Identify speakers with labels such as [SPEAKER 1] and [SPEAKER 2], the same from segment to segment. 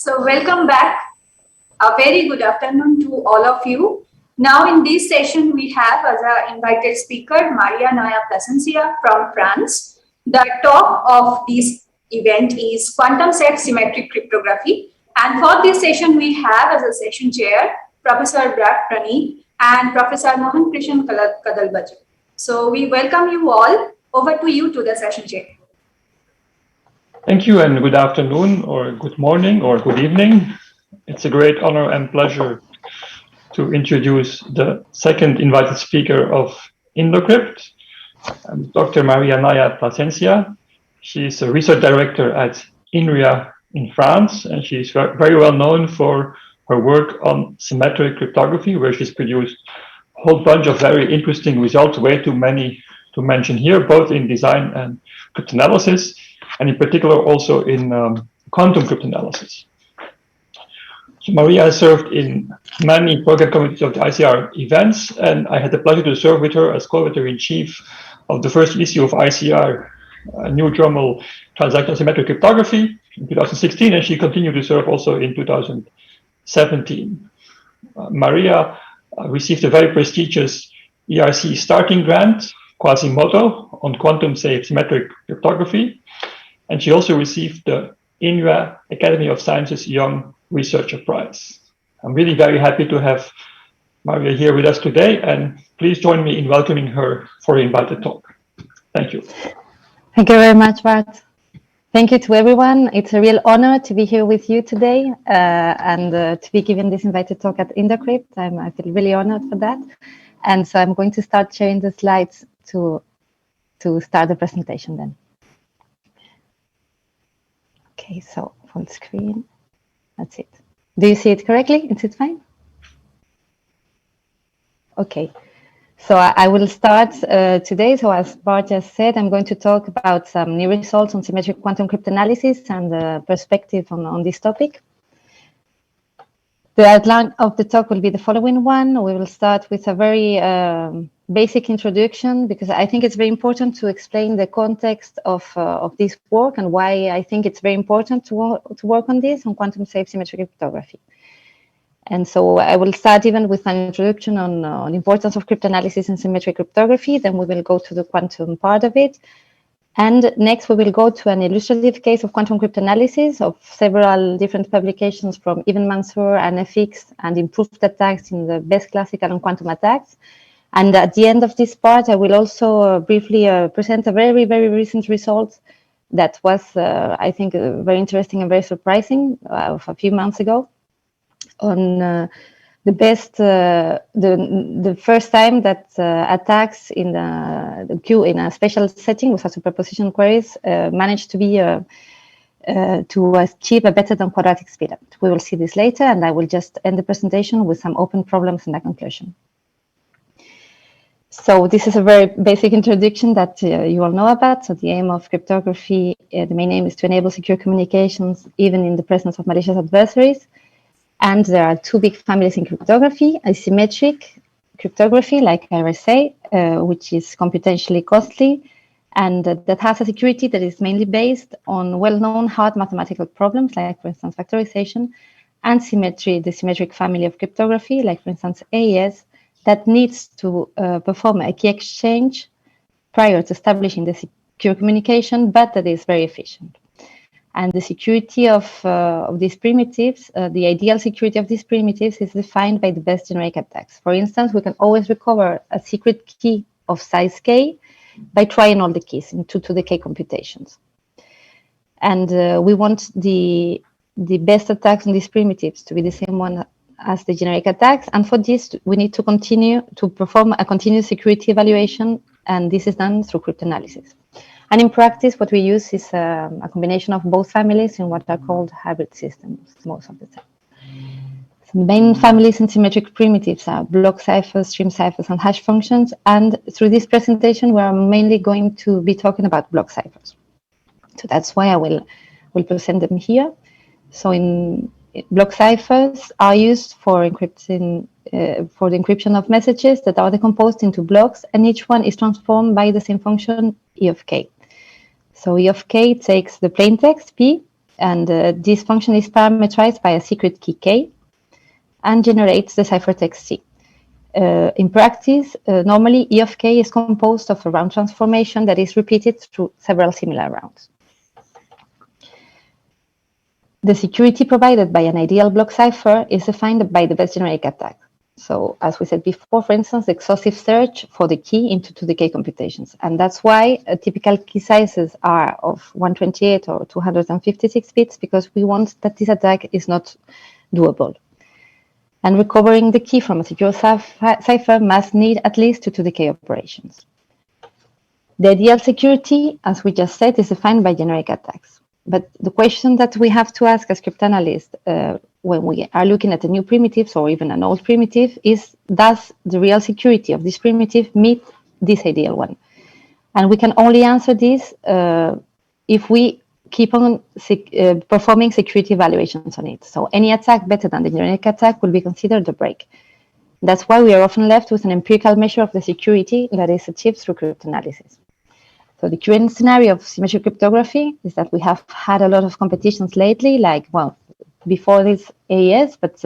[SPEAKER 1] So welcome back. A very good afternoon to all of you. Now in this session, we have as our invited speaker, Naya Plasencia from France. The talk of this event is Quantum Safe Symmetric Cryptography. And for this session, we have as a session chair, Professor Brad Praneeth and Professor Mohan Krishan Kadalbajal. So we welcome you all. Over to you to the session chair.
[SPEAKER 2] Thank you and good afternoon or good morning or good evening. It's a great honor and pleasure to introduce the second invited speaker of Indocrypt, Dr. Naya Plasencia. She's a research director at INRIA in France, and she's very well known for her work on symmetric cryptography, where she's produced a whole bunch of very interesting results, way too many to mention here, both in design and cryptanalysis, and in particular also in quantum cryptanalysis. So Maria has served in many program committees of the ICR events, and I had the pleasure to serve with her as co-editor-in-chief of the first issue of ICR, New Journal Transactional Symmetric Cryptography in 2016, and she continued to serve also in 2017. Maria received a very prestigious ERC starting grant, Quasimodo, on quantum safe symmetric cryptography, and she also received the INRIA Academy of Sciences Young Researcher Prize. I'm really very happy to have Maria here with us today, and please join me in welcoming her for the invited talk. Thank you.
[SPEAKER 3] Thank you very much, Bart. Thank you to everyone. It's a real honor to be here with you today and to be given this invited talk at Indocrypt. I feel really honored for that. And so I'm going to start sharing the slides to start the presentation then. Okay, so full screen. That's it. Do you see it correctly? Is it fine? Okay. So I will start today. So as Bart just said, I'm going to talk about some new results on symmetric quantum cryptanalysis and the perspective on this topic. The outline of the talk will be the following one. We will start with a very basic introduction, because I think it's very important to explain the context of this work and why I think it's very important to work on this, on quantum safe symmetric cryptography. And so I will start even with an introduction on importance of cryptanalysis in symmetric cryptography. Then we will go to the quantum part of it. And next, we will go to an illustrative case of quantum cryptanalysis of several different publications from Evenmancer and FX and improved attacks in the best classical and quantum attacks. And at the end of this part, I will also briefly present a very, very recent result that was, I think, very interesting and very surprising of a few months ago on the best, the first time that attacks in the queue in a special setting with a superposition queries managed to be to achieve a better than quadratic speedup. We will see this later, and I will just end the presentation with some open problems and a conclusion. So this is a very basic introduction that you all know about. So the aim of cryptography, the main aim is to enable secure communications even in the presence of malicious adversaries. And there are two big families in cryptography: asymmetric cryptography, like RSA, which is computationally costly, and that has a security that is mainly based on well-known hard mathematical problems, like, for instance, factorization, and symmetry, the symmetric family of cryptography, like, for instance, AES, that needs to perform a key exchange prior to establishing the secure communication, but that is very efficient. And the security of these primitives, the ideal security of these primitives is defined by the best generic attacks. For instance, we can always recover a secret key of size k by trying all the keys in 2 to the k computations. And we want the best attacks on these primitives to be the same one as the generic attacks. And for this, we need to continue to perform a continuous security evaluation, and this is done through cryptanalysis. And in practice, what we use is a combination of both families in what are called hybrid systems most of the time. So the main families in symmetric primitives are block ciphers, stream ciphers, and hash functions. And through this presentation, we are mainly going to be talking about block ciphers. So that's why I will present them here. So block ciphers are used for encrypting for the encryption of messages that are decomposed into blocks, and each one is transformed by the same function E of k. So E of k takes the plain text P And this function is parameterized by a secret key K and generates the ciphertext C. In practice, normally E of K is composed of a round transformation that is repeated through several similar rounds. The security provided by an ideal block cipher is defined by the best generic attack. So as we said before, for instance, exhaustive search for the key into 2 decay computations. And that's why typical key sizes are of 128 or 256 bits, because we want that this attack is not doable. And recovering the key from a secure cipher must need at least 2 decay operations. The ideal security, as we just said, is defined by generic attacks. But the question that we have to ask as cryptanalysts when we are looking at the new primitives or even an old primitive is, does the real security of this primitive meet this ideal one? And we can only answer this if we keep on performing security evaluations on it. So any attack better than the generic attack will be considered a break. That's why we are often left with an empirical measure of the security that is achieved through cryptanalysis. So the current scenario of symmetric cryptography is that we have had a lot of competitions lately, like, well, before this AES, but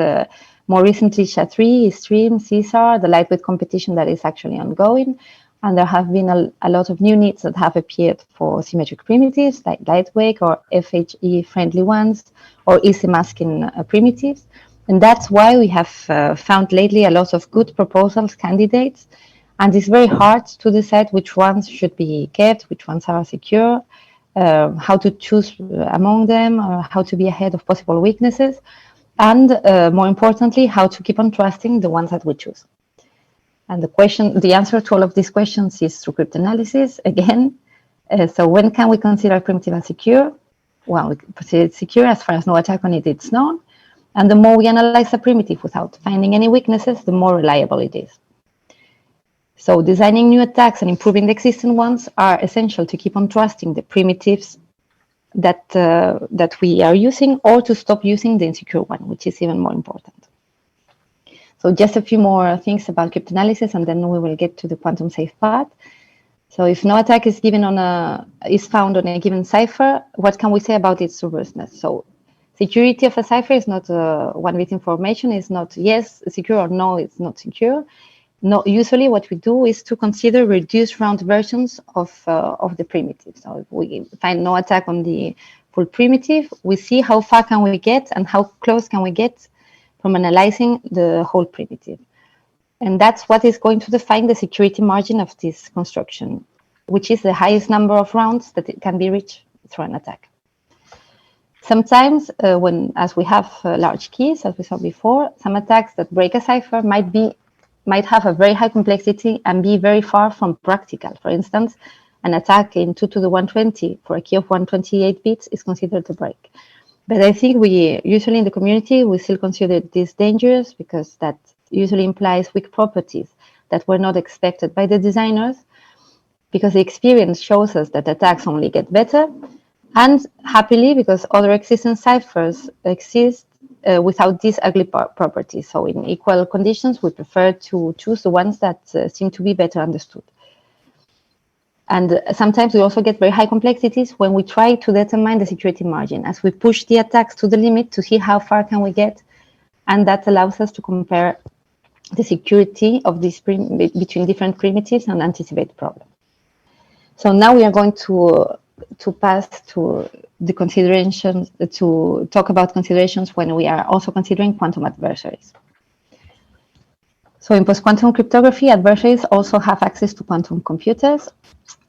[SPEAKER 3] more recently SHA-3, Stream, CSAR, the lightweight competition that is actually ongoing. And there have been a lot of new needs that have appeared for symmetric primitives, like lightweight or FHE-friendly ones, or easy masking primitives. And that's why we have found lately a lot of good proposals, candidates. And it's very hard to decide which ones should be kept, which ones are secure, how to choose among them, or how to be ahead of possible weaknesses, and more importantly, how to keep on trusting the ones that we choose. And the answer to all of these questions is through cryptanalysis again. So when can we consider a primitive as secure? Well, we consider it secure as far as no attack on it is known. And the more we analyze a primitive without finding any weaknesses, the more reliable it is. So designing new attacks and improving the existing ones are essential to keep on trusting the primitives that we are using, or to stop using the insecure one, which is even more important. So just a few more things about cryptanalysis, and then we will get to the quantum safe part. So if no attack is found on a given cipher, what can we say about its robustness? So security of a cipher is not one bit information. It's not yes secure or no, it's not secure. No, usually what we do is to consider reduced round versions of the primitive. So if we find no attack on the full primitive, we see how far can we get and how close can we get from analyzing the whole primitive. And that's what is going to define the security margin of this construction, which is the highest number of rounds that it can be reached through an attack. Sometimes as we have large keys, as we saw before, some attacks that break a cipher might have a very high complexity and be very far from practical. For instance, an attack in 2 to the 120 for a key of 128 bits is considered a break. But I think we usually in the community, we still consider this dangerous because that usually implies weak properties that were not expected by the designers, because the experience shows us that attacks only get better, and happily because other existing ciphers exist without these ugly properties. So in equal conditions, we prefer to choose the ones that seem to be better understood. And sometimes we also get very high complexities when we try to determine the security margin, as we push the attacks to the limit to see how far can we get. And that allows us to compare the security of this between different primitives and anticipate problems. So now we are going to pass to the considerations, to talk about considerations when we are also considering quantum adversaries. So in post-quantum cryptography, adversaries also have access to quantum computers,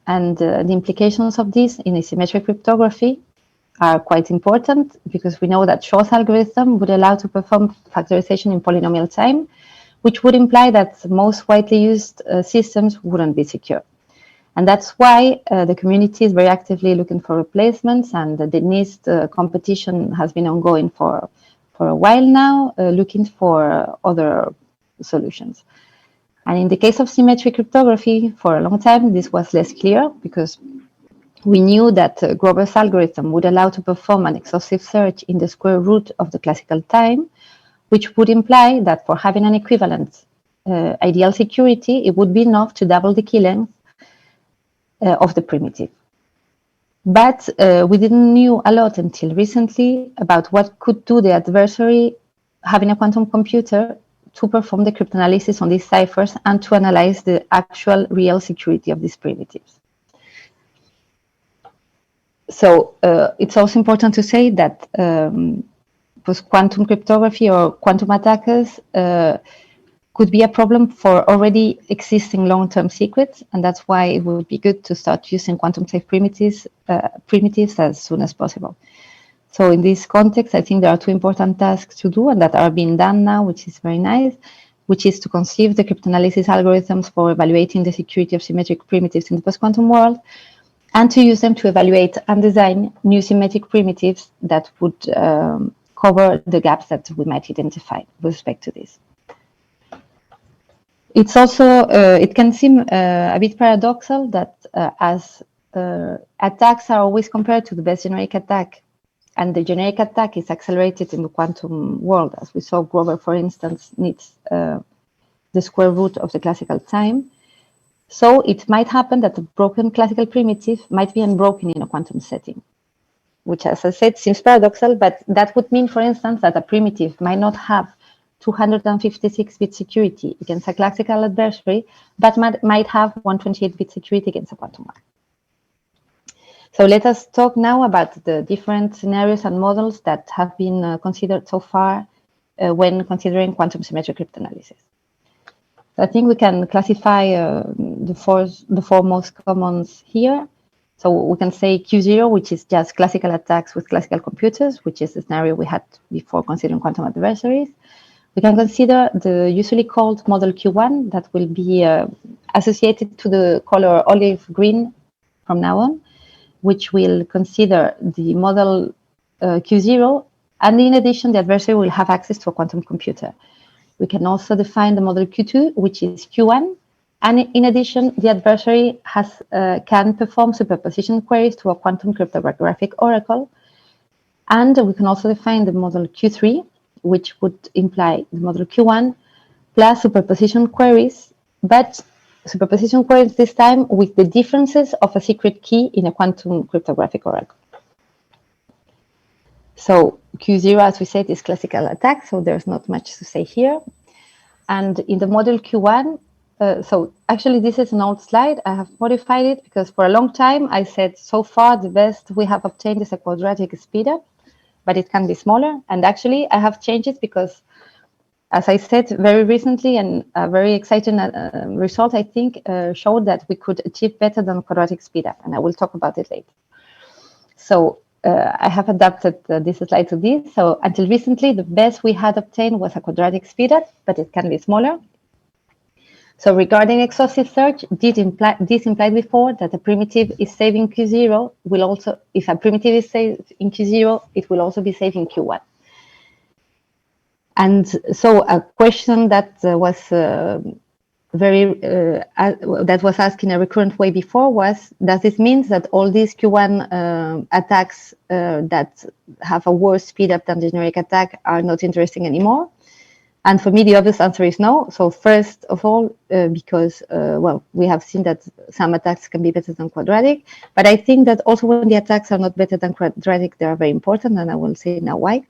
[SPEAKER 3] and the implications of this in asymmetric cryptography are quite important, because we know that Shor's algorithm would allow to perform factorization in polynomial time, which would imply that most widely used systems wouldn't be secure. And that's why the community is very actively looking for replacements, and the NIST competition has been ongoing for a while now, looking for other solutions. And in the case of symmetric cryptography, for a long time, this was less clear, because we knew that Grover's algorithm would allow to perform an exhaustive search in the square root of the classical time, which would imply that for having an equivalent ideal security, it would be enough to double the key length of the primitive. But we didn't knew a lot until recently about what could do the adversary having a quantum computer to perform the cryptanalysis on these ciphers and to analyze the actual real security of these primitives. So it's also important to say that post-quantum cryptography or quantum attackers could be a problem for already existing long-term secrets, and that's why it would be good to start using quantum-safe primitives as soon as possible. So in this context, I think there are two important tasks to do and that are being done now, which is very nice, which is to conceive the cryptanalysis algorithms for evaluating the security of symmetric primitives in the post-quantum world, and to use them to evaluate and design new symmetric primitives that would cover the gaps that we might identify with respect to this. It's also, it can seem a bit paradoxal that as attacks are always compared to the best generic attack, and the generic attack is accelerated in the quantum world, as we saw Grover, for instance, needs the square root of the classical time. So it might happen that a broken classical primitive might be unbroken in a quantum setting, which, as I said, seems paradoxal, but that would mean, for instance, that a primitive might not have 256-bit security against a classical adversary, but might have 128-bit security against a quantum one. So let us talk now about the different scenarios and models that have been considered so far when considering quantum symmetric cryptanalysis. So I think we can classify the four most commons here. So we can say Q0, which is just classical attacks with classical computers, which is the scenario we had before considering quantum adversaries. We can consider the usually called model Q1 that will be associated to the color olive green from now on, which will consider the model Q0, and in addition, the adversary will have access to a quantum computer. We can also define the model Q2, which is Q1, and in addition, the adversary can perform superposition queries to a quantum cryptographic oracle. And we can also define the model Q3, which would imply the model Q1 plus superposition queries, but superposition queries this time with the differences of a secret key in a quantum cryptographic oracle. So Q0, as we said, is classical attack, so there's not much to say here. And in the model Q1, so actually this is an old slide. I have modified it because for a long time I said so far the best we have obtained is a quadratic speedup, but it can be smaller. And actually I have changed it because, as I said very recently, and a very exciting result, I think, showed that we could achieve better than quadratic speedup, and I will talk about it later. So I have adapted this slide to this. So until recently, the best we had obtained was a quadratic speedup, but it can be smaller. So regarding exhaustive search, this implied before that a primitive is saved in Q0 will also, if a primitive is saved in Q0, it will also be saved in Q1. And so a question that was that was asked in a recurrent way before was, does this mean that all these Q1 attacks that have a worse speedup than the generic attack are not interesting anymore? And for me, the obvious answer is no. So first of all, because, well, we have seen that some attacks can be better than quadratic, but I think that also when the attacks are not better than quadratic, they are very important, and I will say now why.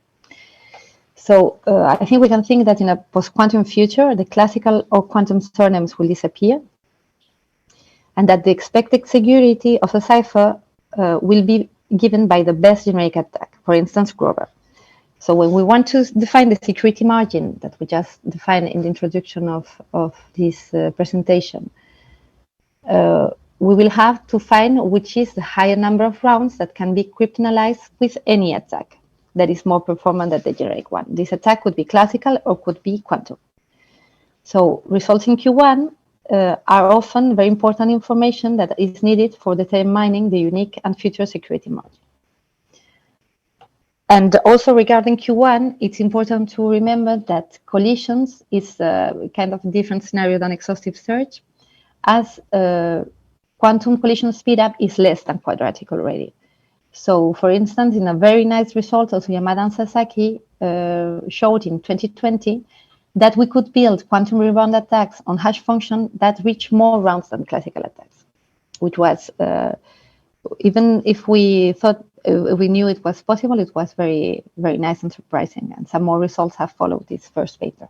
[SPEAKER 3] So I think we can think that in a post-quantum future, the classical or quantum surnames will disappear, and that the expected security of a cipher will be given by the best generic attack, for instance, Grover. So when we want to define the security margin that we just defined in the introduction of this presentation, we will have to find which is the higher number of rounds that can be cryptanalyzed with any attack that is more performant than the generic one. This attack could be classical or could be quantum. So results in Q1 are often very important information that is needed for determining the unique and future security margin. And also regarding Q1, it's important to remember that collisions is a kind of different scenario than exhaustive search, as quantum collision speedup is less than quadratic already. So, for instance, in a very nice result, also Yamada and Sasaki showed in 2020 that we could build quantum rebound attacks on hash function that reach more rounds than classical attacks, which was even if we thought we knew it was possible, it was very, very nice and surprising. And some more results have followed this first paper.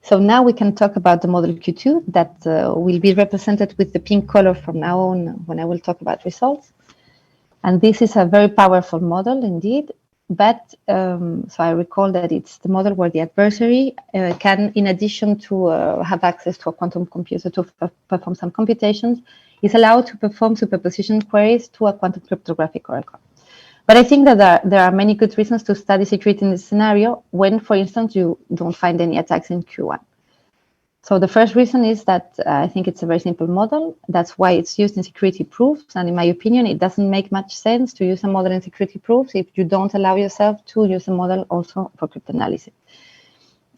[SPEAKER 3] So now we can talk about the model Q2 that will be represented with the pink color from now on when I will talk about results. And this is a very powerful model indeed. But so I recall that it's the model where the adversary can, in addition to have access to a quantum computer to perform some computations, is allowed to perform superposition queries to a quantum cryptographic oracle. But I think that there are many good reasons to study security in this scenario when, for instance, you don't find any attacks in Q1. So the first reason is that I think it's a very simple model. That's why it's used in security proofs. And in my opinion, it doesn't make much sense to use a model in security proofs if you don't allow yourself to use a model also for cryptanalysis.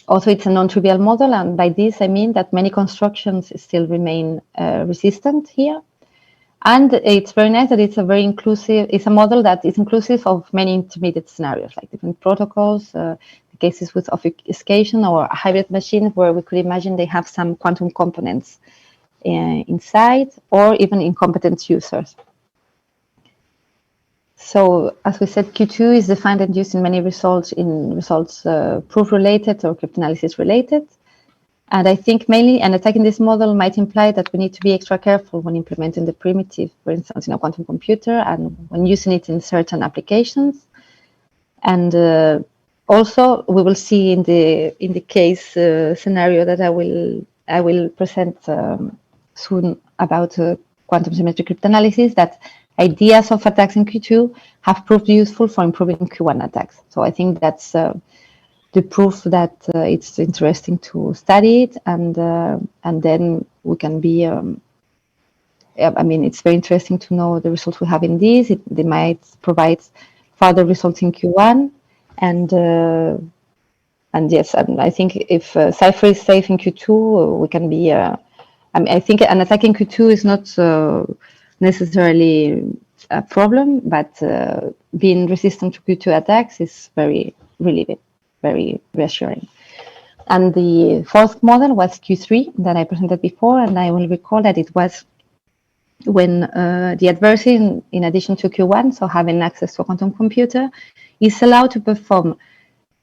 [SPEAKER 3] Also, it's a non-trivial model. And by this, I mean that many constructions still remain resistant here. And it's very nice that it's a very inclusive, it's a model that is inclusive of many intermediate scenarios, like different protocols, cases with obfuscation or a hybrid machine where we could imagine they have some quantum components inside, or even incompetent users. So as we said, Q2 is defined and used in many results, proof related or cryptanalysis related. And I think mainly an attack in this model might imply that we need to be extra careful when implementing the primitive, for instance, in a quantum computer, and when using it in certain applications. And also, we will see in the case scenario that I will present soon about quantum symmetric cryptanalysis that ideas of attacks in Q2 have proved useful for improving Q1 attacks. So I think that's the proof that it's interesting to study it, and then we can be. I mean, it's very interesting to know the results we have in this. They might provide further results in Q1. And yes, I think if Cypher is safe in Q2, we can be. I mean, I think an attack in Q2 is not necessarily a problem, but being resistant to Q2 attacks is very reassuring. And the fourth model was Q3 that I presented before, and I will recall that it was when the adversary, in addition to Q1, so having access to a quantum computer, is allowed to perform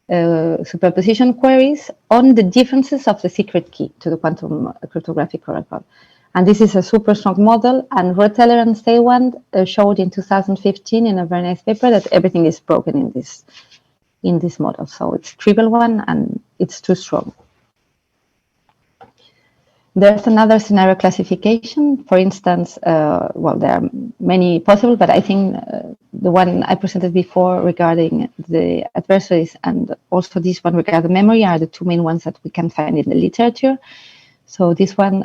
[SPEAKER 3] superposition queries on the differences of the secret key to the quantum cryptographic oracle. And this is a super strong model, and Roteller and Stewand showed in 2015 in a very nice paper that everything is broken in this model. So it's a trivial one and it's too strong. There's another scenario classification. For instance, well, there are many possible, but I think the one I presented before regarding the adversaries and also this one regarding memory are the two main ones that we can find in the literature. So this one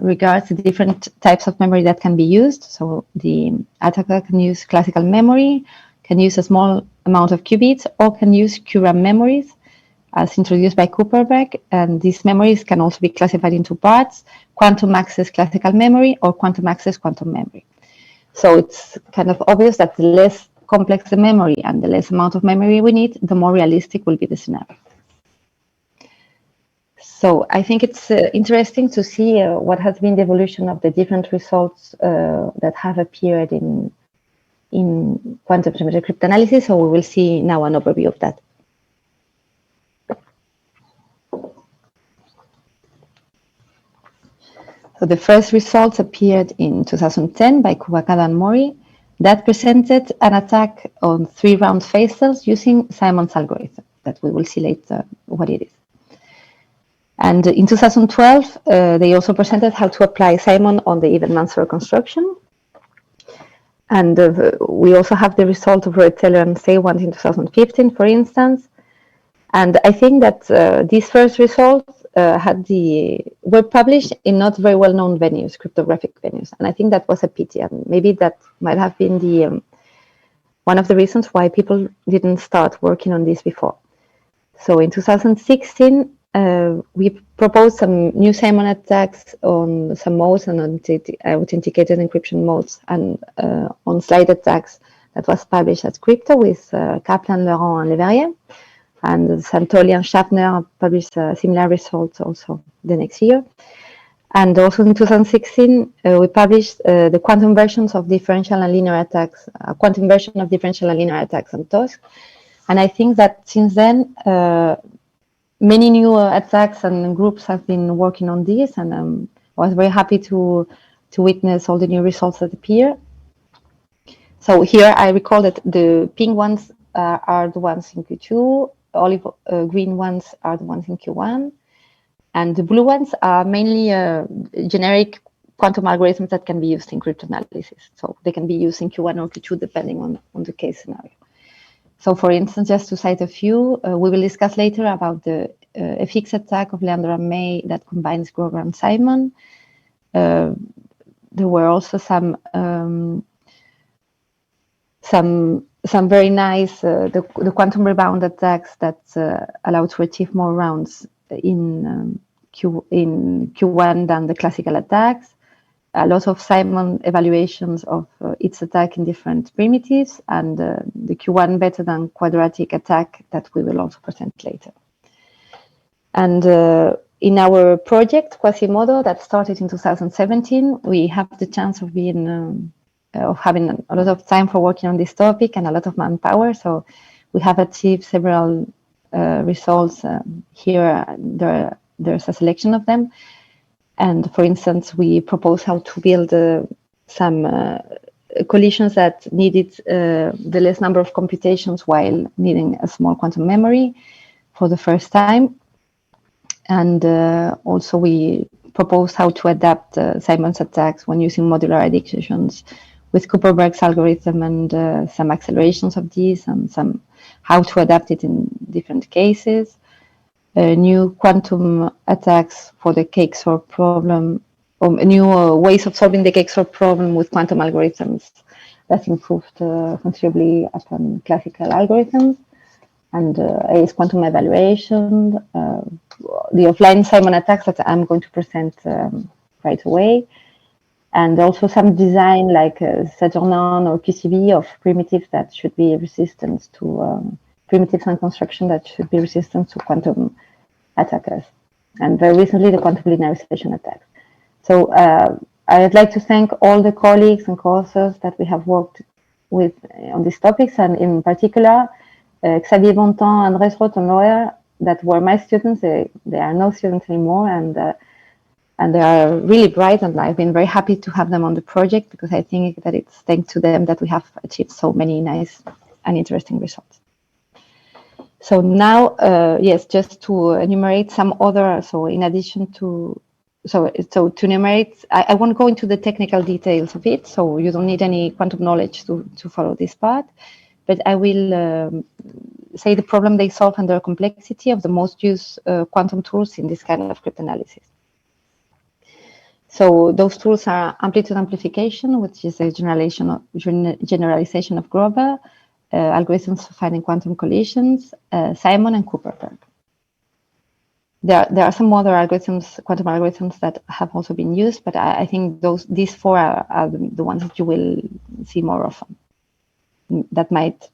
[SPEAKER 3] regards the different types of memory that can be used. So the attacker can use classical memory, can use a small amount of qubits, or can use QRAM memories, as introduced by Kuperberg, and these memories can also be classified into parts: quantum access classical memory or quantum access quantum memory. So it's kind of obvious that the less complex the memory and the less amount of memory we need, the more realistic will be the scenario. So I think it's interesting to see what has been the evolution of the different results that have appeared in quantum symmetric cryptanalysis. So we will see now an overview of that. So the first results appeared in 2010 by Kuwakada and Mori that presented an attack on 3-round phase cells using Simon's algorithm, that we will see later what it is. And in 2012, they also presented how to apply Simon on the Evenmancer construction. And we also have the result of Roteller and Stewand in 2015, for instance. And I think that these first results were published in not very well-known venues, cryptographic venues, and I think that was a pity. And maybe that might have been the one of the reasons why people didn't start working on this before. So in 2016, we proposed some new Simon attacks on some modes and authenticated encryption modes, and on slide attacks that was published at Crypto with Kaplan, Laurent, and Leverrier. And Santoli and Schaffner published similar results also the next year. And also in 2016, we published the quantum versions of differential and linear attacks, quantum version of differential and linear attacks on TOSC. And I think that since then, many new attacks and groups have been working on this, and I was very happy to witness all the new results that appear. So here I recall that the pink ones are the ones in Q2, olive green ones are the ones in Q1, and the blue ones are mainly generic quantum algorithms that can be used in cryptanalysis. So they can be used in Q1 or Q2 depending on the case scenario. So for instance, just to cite a few, we will discuss later about the FX attack of Leandro and May that combines Grover and Simon. There were also some very nice the quantum rebound attacks that allow to achieve more rounds in Q1 than the classical attacks. A lot of Simon evaluations of its attack in different primitives, and the Q1 better than quadratic attack that we will also present later. And in our project Quasimodo that started in 2017, we have the chance of being of having a lot of time for working on this topic and a lot of manpower. So we have achieved several results here. There's a selection of them. And for instance, we propose how to build some collisions that needed the less number of computations while needing a small quantum memory for the first time. And also we propose how to adapt Simon's attacks when using modular additions with Kuperberg's algorithm and some accelerations of these and some how to adapt it in different cases. New quantum attacks for the cakeswap problem, or new ways of solving the cakeswap problem with quantum algorithms that improved considerably upon classical algorithms, and AES quantum evaluation, the offline Simon attacks that I'm going to present right away, and also some design like Saturnin or QCV of primitives that should be resistant to primitives and construction that should be resistant to quantum attackers, and very recently the quantum linearization attacks. So I'd like to thank all the colleagues and co-authors that we have worked with on these topics, and in particular Xavier Bontemps, Andrés Rottenauer, that were my students. They are no students anymore, and they are really bright, and I've been very happy to have them on the project because I think that it's thanks to them that we have achieved so many nice and interesting results. So now, yes, just to enumerate some other, so in addition to, so to enumerate, I won't go into the technical details of it, so you don't need any quantum knowledge to follow this part, but I will say the problem they solve and their complexity of the most used quantum tools in this kind of cryptanalysis. So those tools are amplitude amplification, which is a generalization of Grover, algorithms for finding quantum collisions, Simon and Kuperberg. There are some other algorithms, quantum algorithms that have also been used, but I think these four are the ones that you will see more often. That might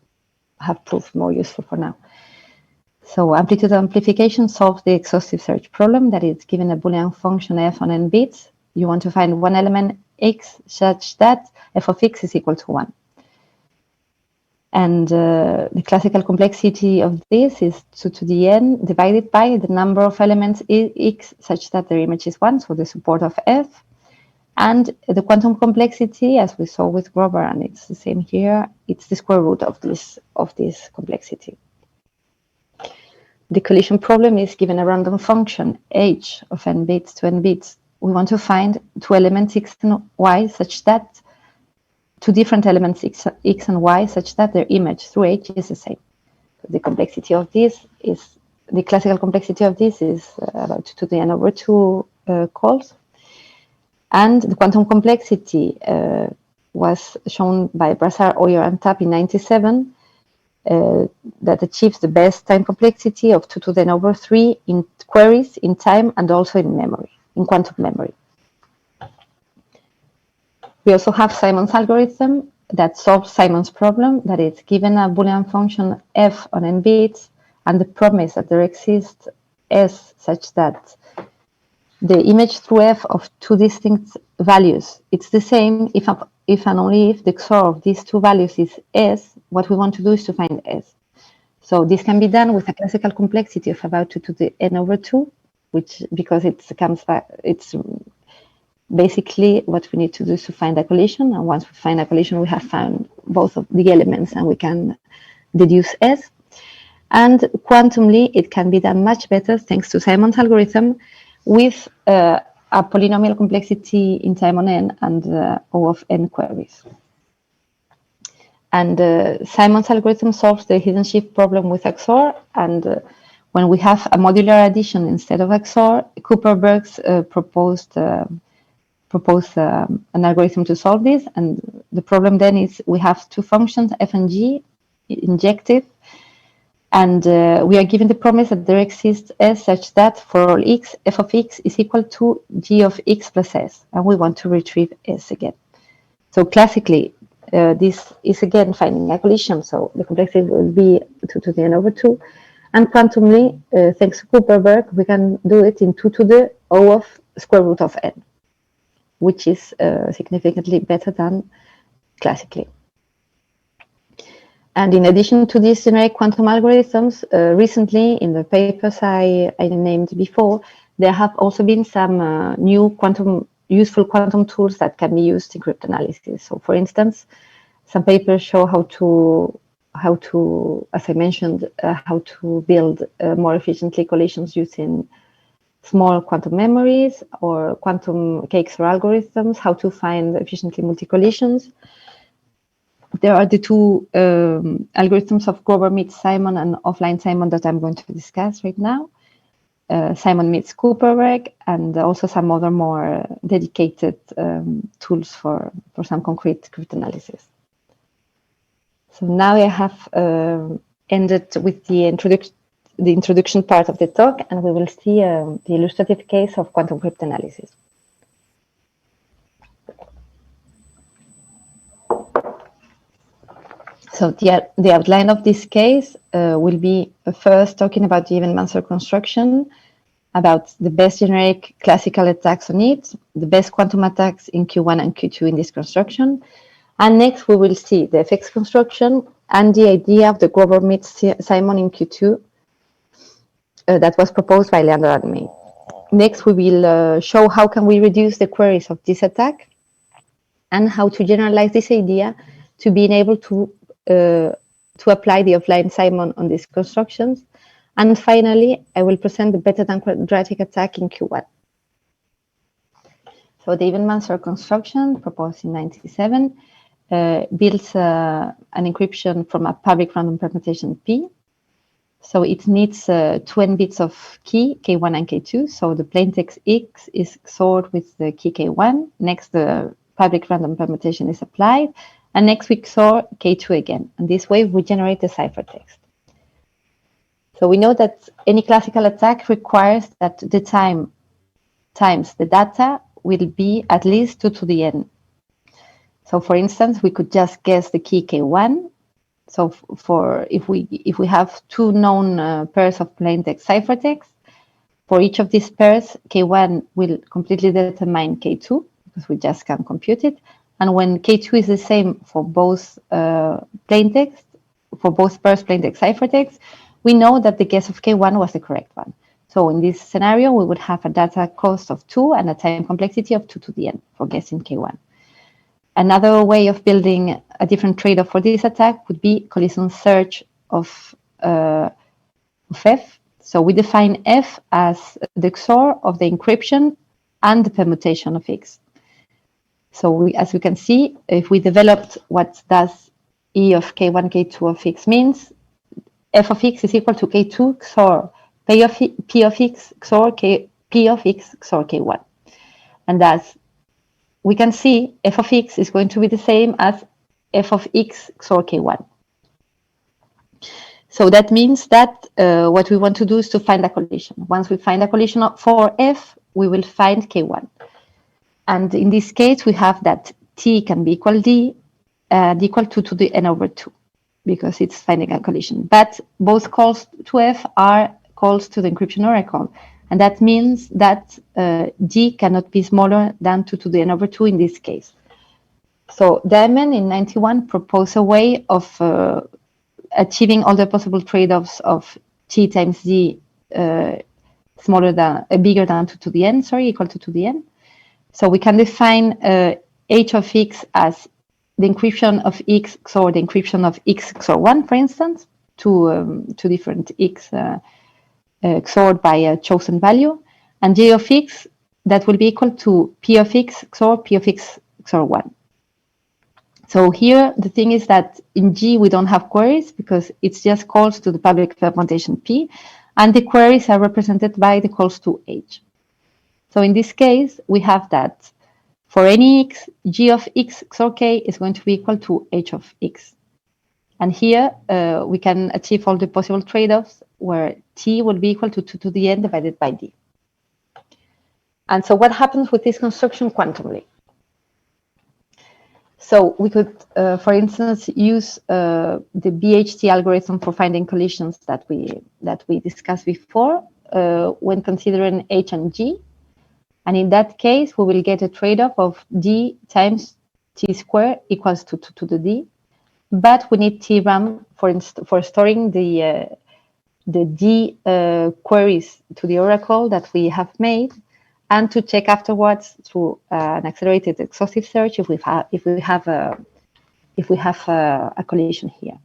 [SPEAKER 3] have proved more useful for now. So amplitude amplification solves the exhaustive search problem, that is given a Boolean function f on n bits. You want to find one element x such that f of x is equal to 1. And the classical complexity of this is 2 to the n divided by the number of elements x such that their image is 1, so the support of f. And the quantum complexity, as we saw with Grover, and it's the same here, it's the square root of this complexity. The collision problem is given a random function h of n bits to n bits. We want to find two elements x and y such that two different elements x and y such that their image through h is the same. The complexity of this is, the classical complexity of this is about 2 to the n over 2 calls. And the quantum complexity was shown by Brassard, Oyer, and Tapp in 1997, that achieves the best time complexity of 2 to the n over 3 in queries, in time, and also in memory, in quantum memory. We also have Simon's algorithm that solves Simon's problem, that is given a Boolean function f on n bits, and the promise that there exists s such that the image through F of two distinct values. It's the same if and only if the XOR of these two values is S. What we want to do is to find S. So this can be done with a classical complexity of about 2 to the n over 2, which, because it's basically what we need to do is to find a collision. And once we find a collision, we have found both of the elements and we can deduce S. And quantumly, it can be done much better thanks to Simon's algorithm with a polynomial complexity in time on n and O of n queries. And Simon's algorithm solves the hidden shift problem with XOR. And when we have a modular addition instead of XOR, Cooper-Berg's proposed an algorithm to solve this. And the problem then is we have two functions, f and g, injective. And we are given the promise that there exists S such that for all x, f of x is equal to g of x plus s. And we want to retrieve S again. So classically, this is again finding a collision. So the complexity will be 2 to the n over 2. And quantumly, thanks to Cooper-Berg, we can do it in 2 to the O of square root of n, which is significantly better than classically. And in addition to these generic quantum algorithms, recently in the papers I named before, there have also been some new useful quantum tools that can be used in cryptanalysis. So for instance, some papers show how to, as I mentioned, how to build more efficiently collisions using small quantum memories or quantum cakes or algorithms, how to find efficiently multi-collisions. There are the two algorithms of Grover meets Simon and offline Simon that I'm going to discuss right now. Simon meets Cooper-Berg, and also some other more dedicated tools for some concrete cryptanalysis. So now I have ended with the introduction part of the talk, and we will see the illustrative case of quantum cryptanalysis. So the outline of this case will be first talking about the Evenmancer construction, about the best generic classical attacks on it, the best quantum attacks in Q1 and Q2 in this construction. And next we will see the FX construction and the idea of the Grover meets Simon in Q2 that was proposed by Leandro and me. Next we will show how can we reduce the queries of this attack and how to generalize this idea to being able to apply the offline Simon on these constructions. And finally, I will present the better than quadratic attack in Q1. So the Evenmancer construction, proposed in 1997, builds an encryption from a public random permutation P. So it needs 2n bits of key, K1 and K2. So the plaintext X is XORed with the key K1. Next, the public random permutation is applied. And next we XOR K2 again. And this way we generate the ciphertext. So we know that any classical attack requires that the time times the data will be at least 2 to the n. So for instance, we could just guess the key K1. So for if we have two known pairs of plaintext ciphertext, for each of these pairs, K1 will completely determine K2 because we just can compute it. And when K2 is the same for both plaintext, for both pairs plaintext ciphertext, we know that the guess of K1 was the correct one. So in this scenario, we would have a data cost of 2 and a time complexity of 2 to the n for guessing K1. Another way of building a different trade-off for this attack would be collision search of F. So we define F as the XOR of the encryption and the permutation of X. So as we can see, if we developed what does E of K1, K2 of X means, F of X is equal to K2 XOR P of X XOR P of X XOR K1. And thus, we can see F of X is going to be the same as F of X XOR K1. So that means that what we want to do is to find a collision. Once we find a collision for F, we will find K1. And in this case, we have that T can be equal D and equal to the n over 2, because it's finding a collision. But both calls to F are calls to the encryption oracle. And that means that G cannot be smaller than 2 to the n over 2 in this case. So Diamond in 91 proposed a way of achieving all the possible trade-offs of T times G bigger than 2 to the n, equal to 2 to the n. So we can define h of x as the encryption of x XOR the encryption of x XOR 1, for instance, two different x XORed by a chosen value, and g of x that will be equal to p of x XOR p of x XOR 1. So here, the thing is that in G, we don't have queries because it's just calls to the public implementation P, and the queries are represented by the calls to H. So in this case, we have that for any x, G of x XOR k is going to be equal to H of x. And here, we can achieve all the possible trade-offs where T will be equal to 2 to the n divided by D. And so what happens with this construction quantumly? So we could, for instance, use the BHT algorithm for finding collisions that we discussed before when considering H and G. And in that case, we will get a trade-off of D times T squared equals to 2 to the D. But we need TRAM for storing the D queries to the oracle that we have made, and to check afterwards through an accelerated exhaustive search if we have a collision here.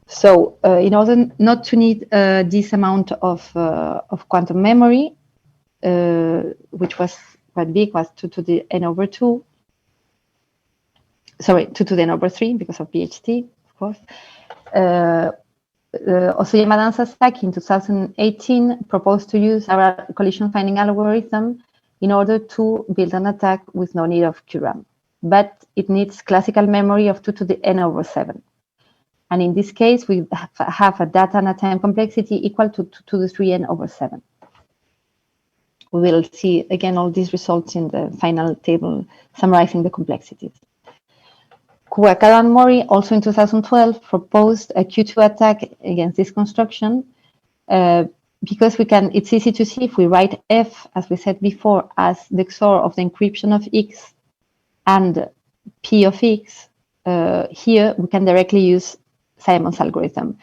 [SPEAKER 3] So in order not to need this amount of quantum memory, which was quite big, was 2 to the n over 2. Sorry, 2 to the n over 3 because of BHT, of course. Osoyama and Sasaki in 2018 proposed to use our collision finding algorithm in order to build an attack with no need of QRAM. But it needs classical memory of 2 to the n over 7. And in this case, we have a data and a time complexity equal to 2 to the 3n over 7. We will see again all these results in the final table summarizing the complexities. Kuwakada and Mori also in 2012 proposed a Q2 attack against this construction because it's easy to see if we write F, as we said before, as the XOR of the encryption of X and P of X, here we can directly use Simon's algorithm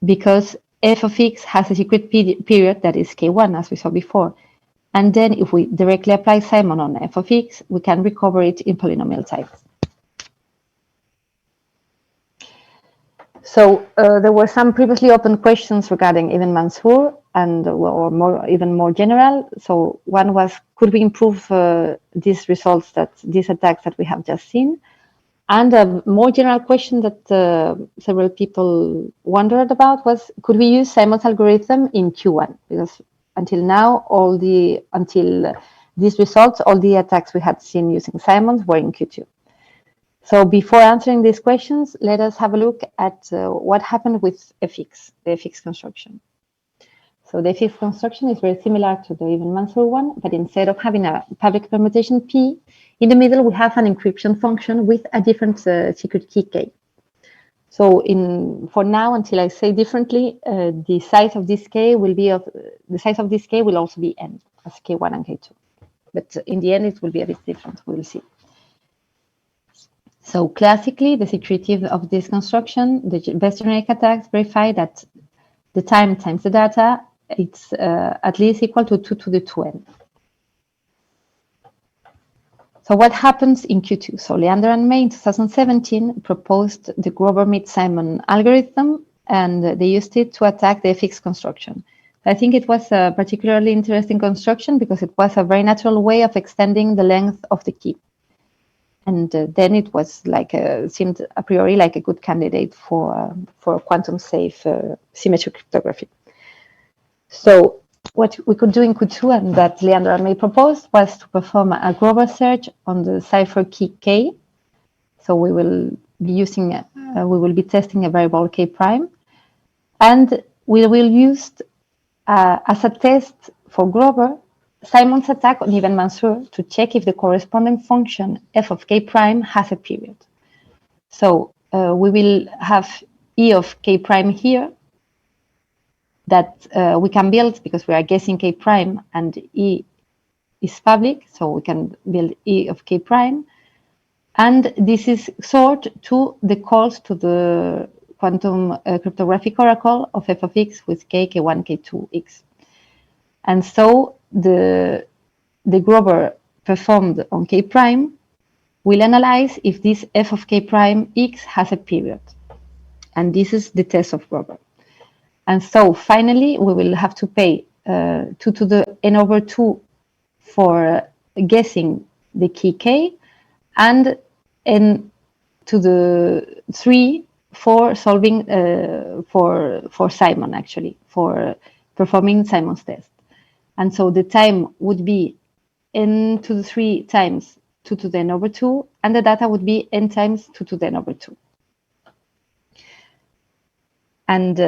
[SPEAKER 3] because F of X has a secret period that is K1, as we saw before. And then if we directly apply Simon on F of X, we can recover it in polynomial types. So there were some previously open questions regarding Evenmancer and or even more general. So one was, could we improve these results, these attacks that we have just seen? And a more general question that several people wondered about was, could we use Simon's algorithm in Q1? Because until now, until these results, all the attacks we had seen using Simon's were in Q2. So before answering these questions, let us have a look at what happened with FX, the FX construction. So the FX construction is very similar to the Evenmancer one, but instead of having a public permutation P, in the middle we have an encryption function with a different secret key K. So for now, until I say differently, the size of this K will also be n, as K1 and K2. But in the end, it will be a bit different. We will see. So classically, the security of this construction, the best generic attacks verify that the time times the data, it's at least equal to 2 to the 2n. So what happens in Q2? So Leander and May in 2017 proposed the Grover-Mead-Simon algorithm, and they used it to attack the FX construction. I think it was a particularly interesting construction because it was a very natural way of extending the length of the key. And then it was seemed a priori like a good candidate for quantum safe symmetric cryptography. So what we could do in Q2 and that Leander and May proposed was to perform a Grover search on the cipher key K. So we will be testing a variable K prime, and we will use as a test for Grover Simon's attack on Evenmancer to check if the corresponding function f of K prime has a period. So we will have E of K prime here. that we can build because we are guessing K prime and E is public, so we can build E of K prime. And this is stored to the calls to the quantum cryptographic oracle of f of x with k, k1, k2, x. And so the Grover performed on K prime will analyze if this f of K prime x has a period. And this is the test of Grover. And so finally, we will have to pay 2 to the n over 2 for guessing the key k, and n to the 3 for solving for Simon, actually, for performing Simon's test. And so the time would be n to the 3 times 2 to the n over 2, and the data would be n times 2 to the n over 2. And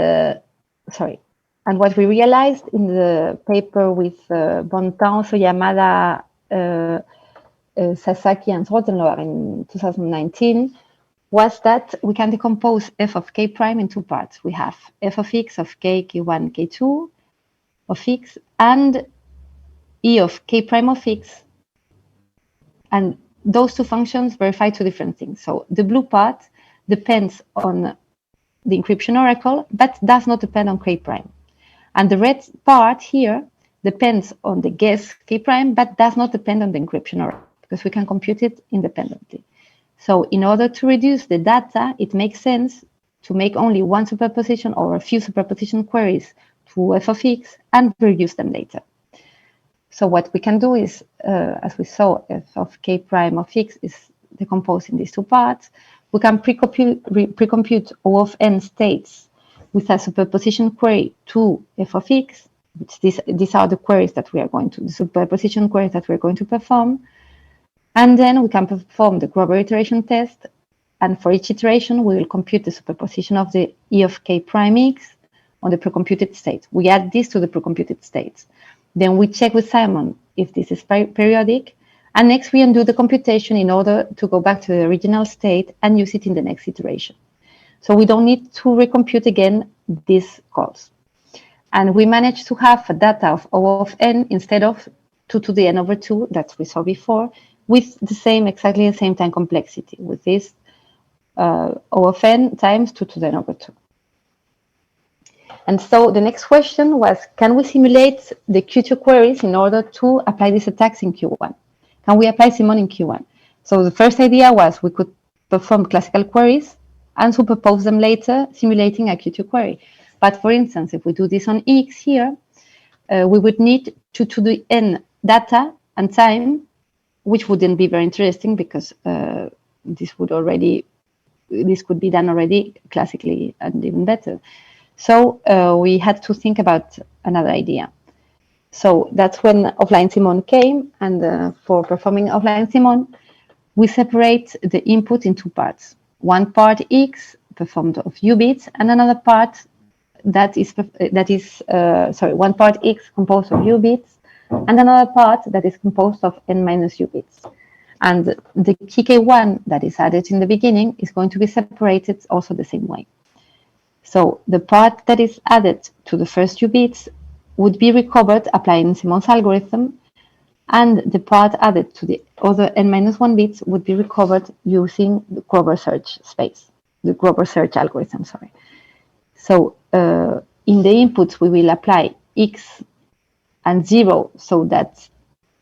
[SPEAKER 3] and what we realized in the paper with Bontemps, Yamada, Sasaki, and Rottenlohr in 2019 was that we can decompose f of k prime in two parts. We have f of x of k, k1, k2 of x, and e of k prime of x. And those two functions verify two different things. So the blue part depends on the encryption oracle, but does not depend on k prime. And the red part here depends on the guess k prime, but does not depend on the encryption oracle, because we can compute it independently. So in order to reduce the data, it makes sense to make only one superposition or a few superposition queries to f of x and reduce them later. So what we can do is, as we saw, f of k prime of x is decomposed in these two parts. We can pre-compute O of n states with a superposition query to f of x, which these are the queries that we are going to, the superposition queries that we're going to perform. And then we can perform the Grover iteration test. And for each iteration, we will compute the superposition of the E of k prime x on the pre-computed state. We add this to the pre-computed states. Then we check with Simon if this is periodic. And next, we undo the computation in order to go back to the original state and use it in the next iteration. So we don't need to recompute again these calls. And we managed to have a data of O of n instead of 2 to the n over 2 that we saw before, with the same, exactly the same time complexity, with this O of n times 2 to the n over 2. And so the next question was, can we simulate the Q2 queries in order to apply these attacks in Q1? Can we apply Simon in Q1? So the first idea was we could perform classical queries and superpose them later, simulating a Q2 query. But for instance, if we do this on X here, we would need 2 to the n data and time, which wouldn't be very interesting because this could be done already classically and even better. So we had to think about another idea. So that's when offline Simon came, and for performing offline Simon, we separate the input in two parts. One part X performed of U bits, and another part one part X composed of U bits, and another part that is composed of n minus U bits. And the key K1 that is added in the beginning is going to be separated also the same way. So the part that is added to the first U bits would be recovered applying Simon's algorithm, and the part added to the other n minus 1 bits would be recovered using the Grover search space, the Grover search algorithm, sorry. So in the inputs, we will apply X and 0 so that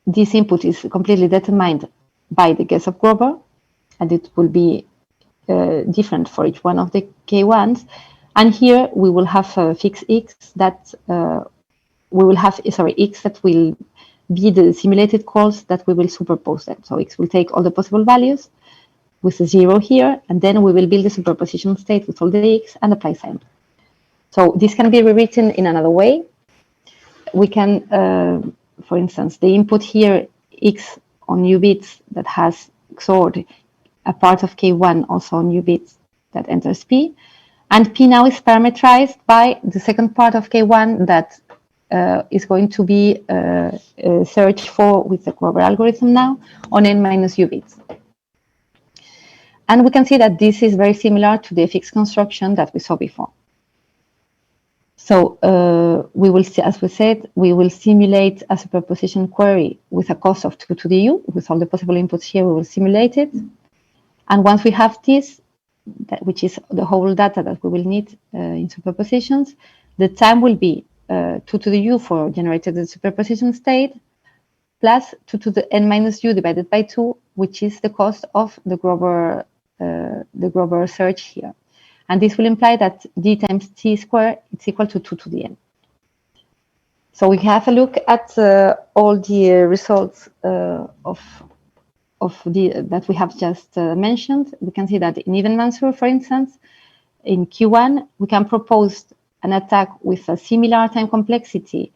[SPEAKER 3] this input is completely determined by the guess of Grover, and it will be different for each one of the K1s. And here we will have a fixed X that X that will be the simulated calls that we will superpose them. So X will take all the possible values with a 0 here, and then we will build a superposition state with all the X and apply Simon. So this can be rewritten in another way. We can, for instance, the input here, X on U bits that has XORed a part of K1 also on U bits that enters P. And P now is parameterized by the second part of K1 that is going to be searched for with the Grover algorithm now on n minus U bits. And we can see that this is very similar to the fixed construction that we saw before. So we will see, as we said, we will simulate a superposition query with a cost of 2 to the u. With all the possible inputs here, we will simulate it. And once we have this, which is the whole data that we will need in superpositions, the time will be 2 to the u for generated the superposition state, plus 2 to the n minus u divided by 2, which is the cost of the Grover search here. And this will imply that d times t squared is equal to 2 to the n. So we have a look at all the results that we have just mentioned. We can see that in Evenmancer, for instance, in Q1, we can propose an attack with a similar time complexity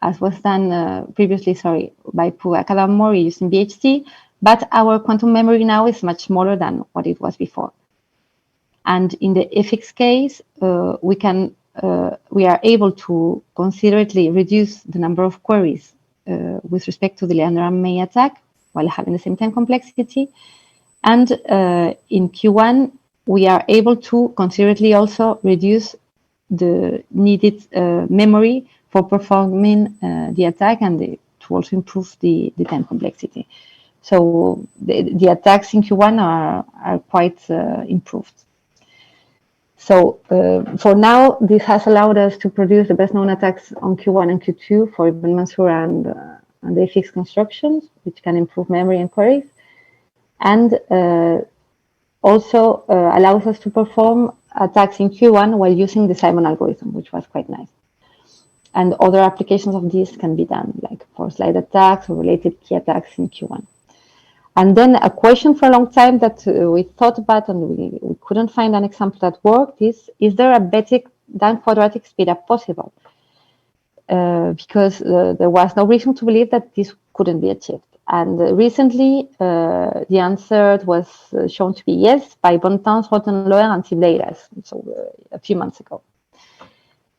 [SPEAKER 3] as was done previously, by Puakada Mori using BHT, but our quantum memory now is much smaller than what it was before. And in the FX case, we are able to considerably reduce the number of queries with respect to the Leander and May attack while having the same time complexity. And in Q1, we are able to considerably also reduce the needed memory for performing the attack and to also improve the time complexity. So the attacks in Q1 are quite improved. So for now, this has allowed us to produce the best known attacks on Q1 and Q2 for Evenmancer and the FX constructions, which can improve memory and queries. And also allows us to perform attacks in Q1 while using the Simon algorithm, which was quite nice. And other applications of this can be done, like for slide attacks or related key attacks in Q1. And then a question for a long time that we thought about and we couldn't find an example that worked is there a better than quadratic speedup possible? Because there was no reason to believe that this couldn't be achieved. And recently, the answer was shown to be yes by Bontemps, Rottenloher, and Sibleiras, so a few months ago.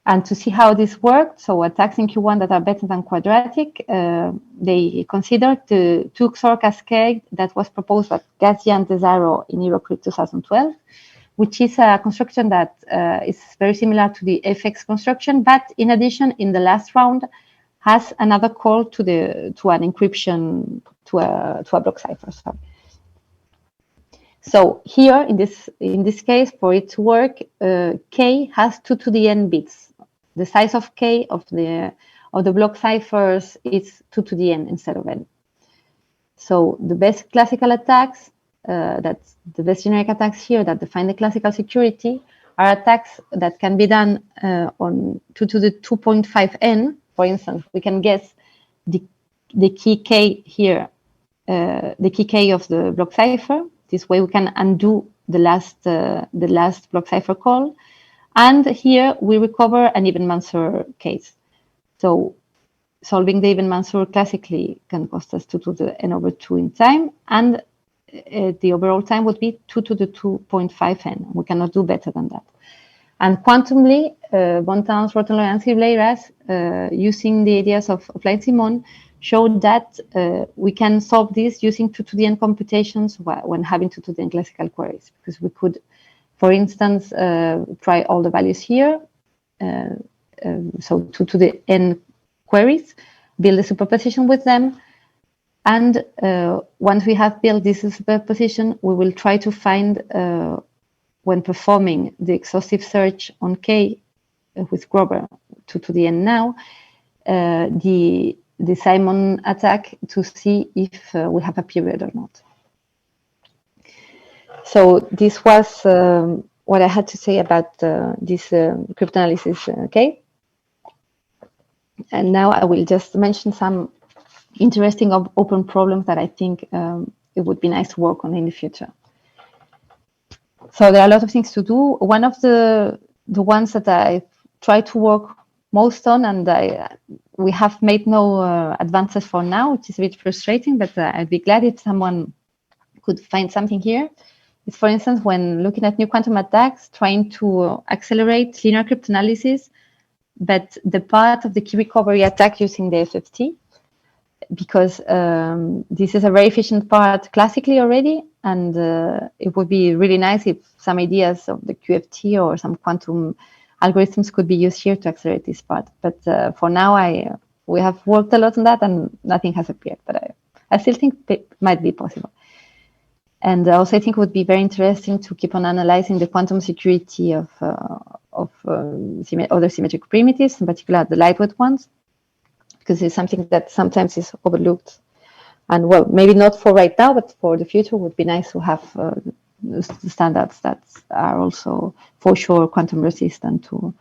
[SPEAKER 3] And to see how this worked, so attacks in Q1 that are better than quadratic, they considered the 2-XOR cascade that was proposed by Gazia and Tesaro in Indocrypt 2012, which is a construction that is very similar to the FX construction, but in addition, in the last round, has another call to an encryption to a block cipher. So here in this case, for it to work, K has 2 to the n bits. The size of K of the block ciphers is 2 to the n instead of n. So the best classical attacks, that's the best generic attacks here that define the classical security, are attacks that can be done on 2 to the 2.5 n. For instance, we can guess the key K here, the key K of the block cipher. This way we can undo the last block cipher call. And here we recover an Evenmancer case. So solving the Evenmancer classically can cost us 2 to the n over 2 in time. And the overall time would be 2 to the 2.5 n. We cannot do better than that. And quantumly, Bontemps, Rottenloher, and Sibleiras, using the ideas of Light-Simon, showed that we can solve this using 2 to the n computations when having 2 to the n classical queries, because we could, for instance, try all the values here, so 2 to the n queries, build a superposition with them, and once we have built this superposition, we will try to find, when performing the exhaustive search on K with Grover 2 to the n now, the Simon attack to see if we have a period or not. So this was what I had to say about this cryptanalysis K. And now I will just mention some interesting open problems that I think it would be nice to work on in the future. So there are a lot of things to do. One of the ones that I try to work most on, and we have made no advances for now, which is a bit frustrating, but I'd be glad if someone could find something here. Is, for instance, when looking at new quantum attacks, trying to accelerate linear cryptanalysis, but the part of the key recovery attack using the FFT, because this is a very efficient part classically already, and it would be really nice if some ideas of the QFT or some quantum algorithms could be used here to accelerate this part. But for now, we have worked a lot on that and nothing has appeared, but I still think it might be possible. And also, I think it would be very interesting to keep on analyzing the quantum security of other symmetric primitives, in particular the lightweight ones, because it's something that sometimes is overlooked. And well, maybe not for right now, but for the future, would be nice to have standards that are also for sure quantum resistant to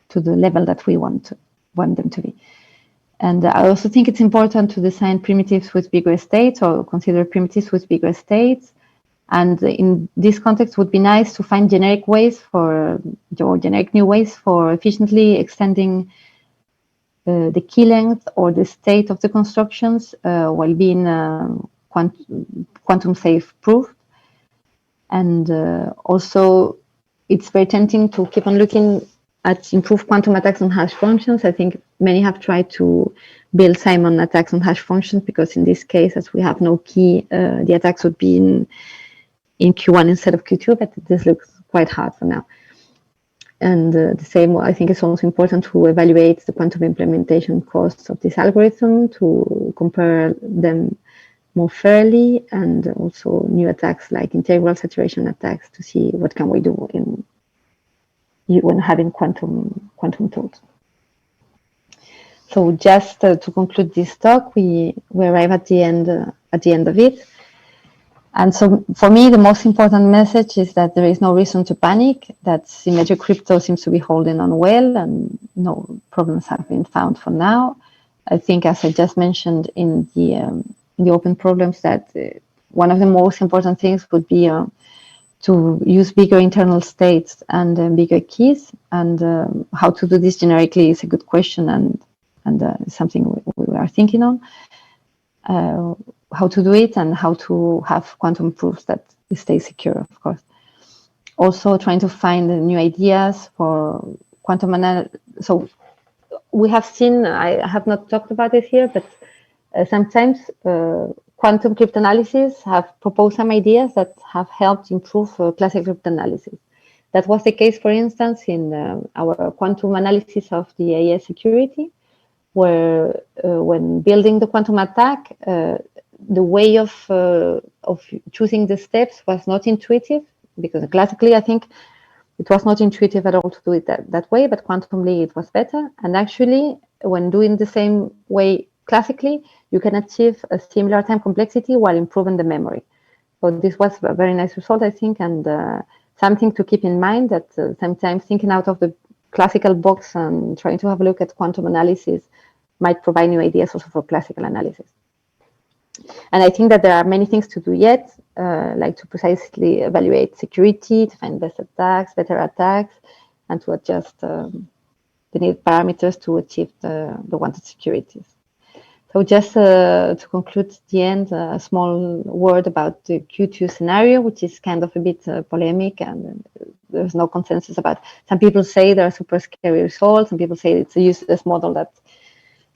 [SPEAKER 3] the level that we want them to be. And I also think it's important to design primitives with bigger states or consider primitives with bigger states. And in this context, would be nice to find generic ways or generic new ways for efficiently extending the key length or the state of the constructions while being quantum safe proof. And also, it's very tempting to keep on looking at improved quantum attacks on hash functions. I think many have tried to build Simon attacks on hash functions because in this case, as we have no key, the attacks would be in Q1 instead of Q2, but this looks quite hard for now. And the same, I think it's also important to evaluate the quantum implementation costs of this algorithm to compare them more fairly, and also new attacks like integral saturation attacks to see what can we do when having quantum tools. So just to conclude this talk, we arrive at the end of it. And so for me, the most important message is that there is no reason to panic, that symmetric crypto seems to be holding on well and no problems have been found for now. I think, as I just mentioned in the open problems, that one of the most important things would be to use bigger internal states and bigger keys. And how to do this generically is a good question and something we are thinking on. How to do it and how to have quantum proofs that stay secure, of course. Also trying to find new ideas for quantum analysis. So we have seen, I have not talked about it here, but sometimes quantum cryptanalysis have proposed some ideas that have helped improve classical cryptanalysis. That was the case, for instance, in our quantum analysis of the AES security, where when building the quantum attack, the way of choosing the steps was not intuitive, because classically, I think it was not intuitive at all to do it that way, but quantumly it was better. And actually, when doing the same way classically, you can achieve a similar time complexity while improving the memory. So this was a very nice result, I think, and something to keep in mind, that sometimes thinking out of the classical box and trying to have a look at quantum analysis might provide new ideas also for classical analysis. And I think that there are many things to do yet, like to precisely evaluate security, to find best attacks, better attacks, and to adjust the needed parameters to achieve the wanted securities. So just to conclude the end, a small word about the Q2 scenario, which is kind of a bit polemic, and there's no consensus about. Some people say there are super scary results, some people say it's a useless model that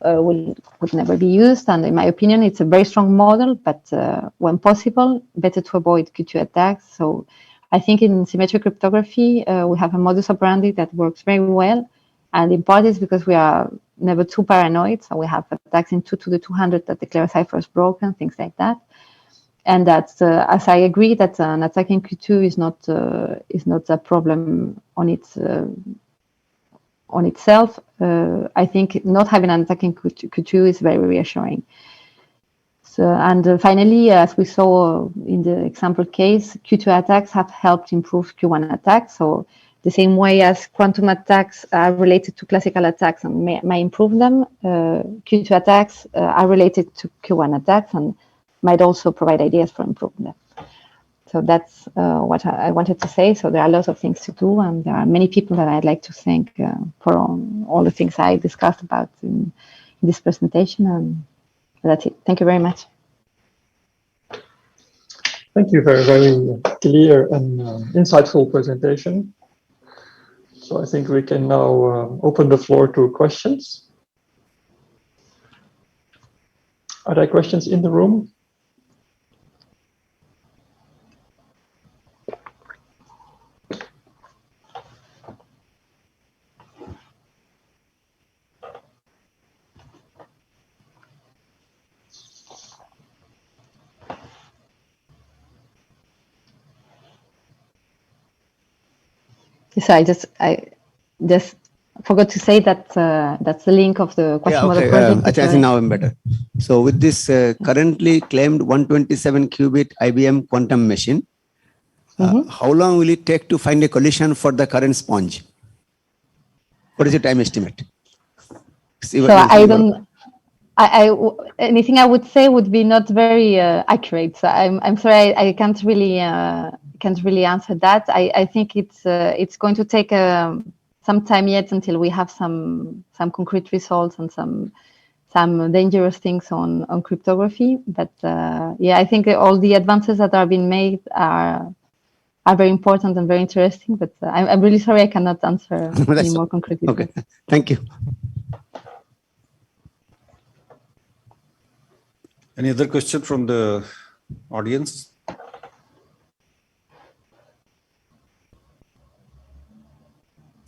[SPEAKER 3] would never be used. And in my opinion, it's a very strong model, but when possible, better to avoid Q2 attacks. So I think in symmetric cryptography, we have a modus operandi that works very well. And in part is because we are never too paranoid. So we have attacks in 2 to the 200 that declare ciphers broken, things like that. And that's, as I agree that an attack in Q2 is not a problem on itself, I think not having an attack in Q2 is very reassuring. So, and finally, as we saw in the example case, Q2 attacks have helped improve Q1 attacks. So the same way as quantum attacks are related to classical attacks and may improve them, Q2 attacks are related to Q1 attacks and might also provide ideas for improving them. So that's what I wanted to say. So there are lots of things to do, and there are many people that I'd like to thank for all the things I discussed about in this presentation. And that's it. Thank you very much.
[SPEAKER 2] Thank you. Very, very clear and insightful presentation. So I think we can now open the floor to questions. Are there questions in the room?
[SPEAKER 3] So I just forgot to say that that's the link of the question model project.
[SPEAKER 4] I think now I'm better. So with this currently claimed 127 qubit IBM quantum machine, how long will it take to find a collision for the current sponge? What is the time estimate?
[SPEAKER 3] So I don't. Anything I would say would be not very accurate. So I'm sorry, I can't really answer that. I think it's going to take some time yet until we have some concrete results and some dangerous things on cryptography. But yeah, I think all the advances that are being made are very important and very interesting. But I'm really sorry I cannot answer any more concretely.
[SPEAKER 4] Okay, thank you.
[SPEAKER 5] Any other question from the audience?